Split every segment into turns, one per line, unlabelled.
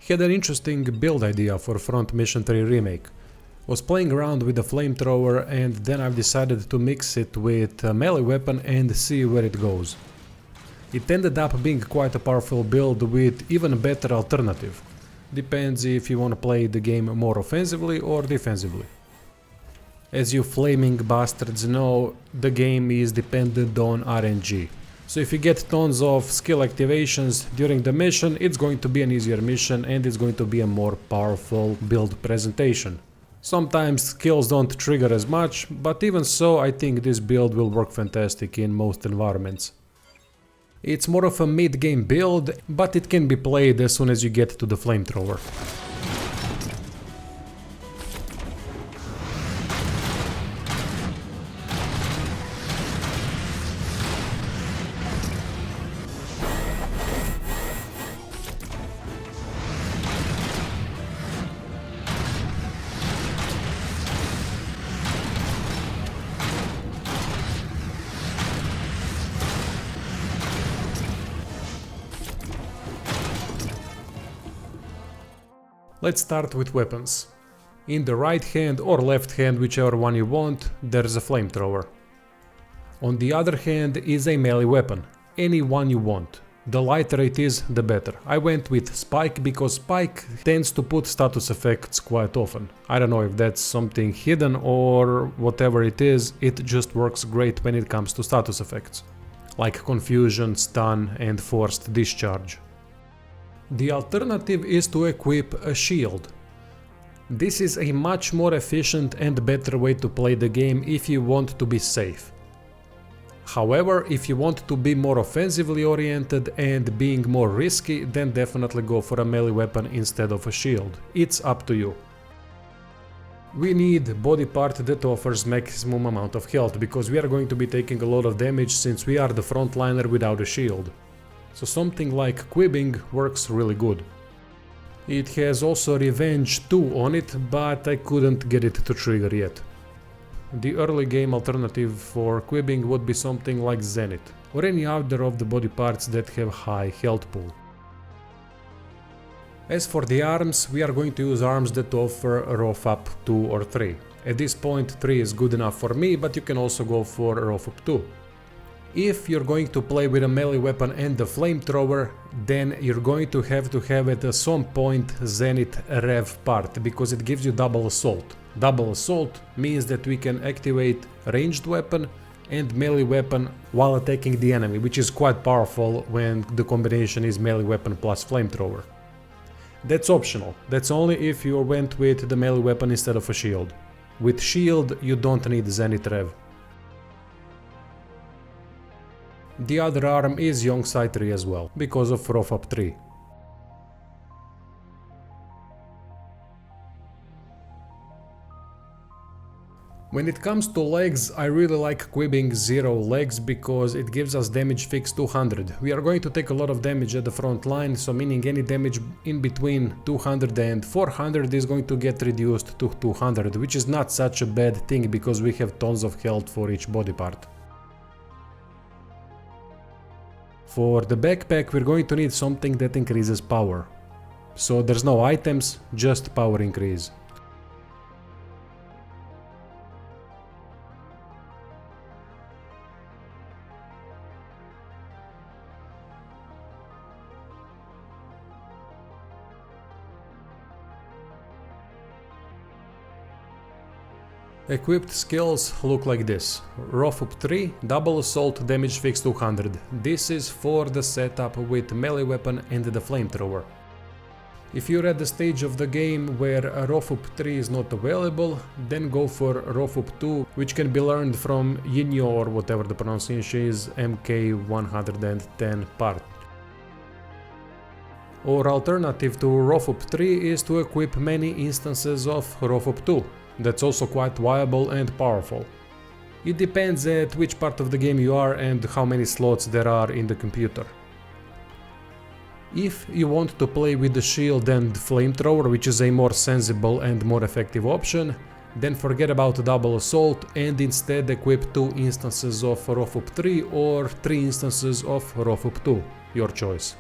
Had an interesting build idea for Front Mission 3 Remake. Was playing around with the Flamethrower and then I've decided to mix it with a melee weapon and see where it goes. It ended up being quite a powerful build with even a better alternative. Depends if you want to play the game more offensively or defensively. As you flaming bastards know, the game is dependent on RNG. So if you get tons of skill activations during the mission, it's going to be an easier mission and it's going to be a more powerful build presentation. Sometimes skills don't trigger as much, but even so I think this build will work fantastic in most environments. It's more of a mid-game build, but it can be played as soon as you get to the Flamethrower. Let's start with weapons. In the right hand or left hand, whichever one you want, there's a Flamethrower. On the other hand is a melee weapon, any one you want. The lighter it is, the better. I went with Spike because Spike tends to put status effects quite often. I don't know if that's something hidden or whatever it is, it just works great when it comes to status effects, like Confusion, Stun and Forced Discharge. The alternative is to equip a shield. This is a much more efficient and better way to play the game if you want to be safe. However, if you want to be more offensively oriented and being more risky, then definitely go for a melee weapon instead of a shield. It's up to you. We need a body part that offers maximum amount of health, because we are going to be taking a lot of damage since we are the frontliner without a shield. So something like quibbing works really good. It has also Revenge 2 on it, but I couldn't get it to trigger yet. The early game alternative for quibbing would be something like Zenith, or any other of the body parts that have high health pool. As for the arms, we are going to use arms that offer a rough up 2 or 3. At this point 3 is good enough for me, but you can also go for a rough up 2. If you're going to play with a melee weapon and the Flamethrower, then you're going to have at some point Zenith Rev part, because it gives you double assault. Double assault means that we can activate ranged weapon and melee weapon while attacking the enemy, which is quite powerful when the combination is melee weapon plus Flamethrower. That's optional, that's only if you went with the melee weapon instead of a shield. With shield you don't need Zenith Rev. The other arm is Yongsai 3 as well, because of rough up 3. When it comes to legs, I really like quibbing 0 legs because it gives us damage fix 200. We are going to take a lot of damage at the front line, so meaning any damage in between 200 and 400 is going to get reduced to 200, which is not such a bad thing because we have tons of health for each body part. For the backpack we're going to need something that increases power. So there's no items, just power increase. Equipped skills look like this. Rough up 3, double assault, damage fix 200. This is for the setup with melee weapon and the Flamethrower. If you're at the stage of the game where a rough up 3 is not available, then go for rough up 2, which can be learned from Yinyo or whatever the pronunciation is, MK110 part. Or alternative to rough up 3 is to equip many instances of rough up 2. That's also quite viable and powerful. It depends at which part of the game you are and how many slots there are in the computer. If you want to play with the shield and Flamethrower, which is a more sensible and more effective option, then forget about double assault and instead equip 2 instances of rough up 3 or 3 instances of rough up 2, your choice.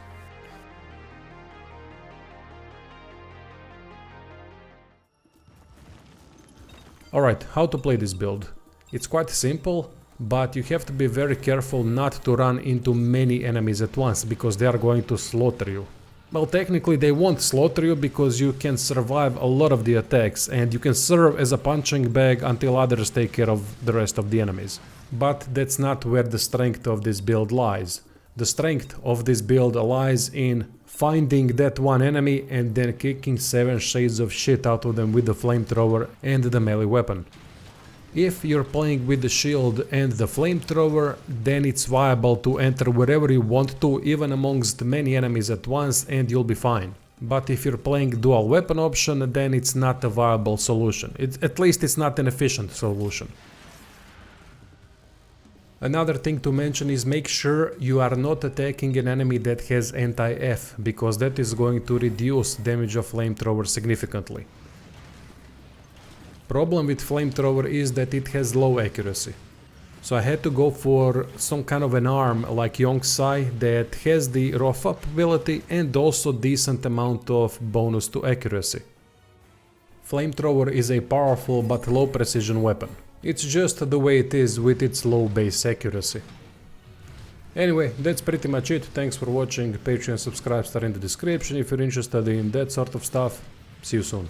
Alright, how to play this build? It's quite simple, but you have to be very careful not to run into many enemies at once, because they are going to slaughter you. Well, technically they won't slaughter you because you can survive a lot of the attacks and you can serve as a punching bag until others take care of the rest of the enemies. But that's not where the strength of this build lies. The strength of this build lies in finding that one enemy and then kicking 7 shades of shit out of them with the flamethrower and the melee weapon. If you're playing with the shield and the flamethrower, then it's viable to enter wherever you want to, even amongst many enemies at once, and you'll be fine. But if you're playing dual weapon option, then it's not a viable solution. At least it's not an efficient solution. Another thing to mention is make sure you are not attacking an enemy that has anti-F, because that is going to reduce damage of flamethrower significantly. Problem with flamethrower is that it has low accuracy. So I had to go for some kind of an arm like Yongsai that has the rough up ability and also decent amount of bonus to accuracy. Flamethrower is a powerful but low precision weapon. It's just the way it is with its low base accuracy. Anyway, that's pretty much it. Thanks for watching. Patreon subscribes are in the description if you're interested in that sort of stuff. See you soon.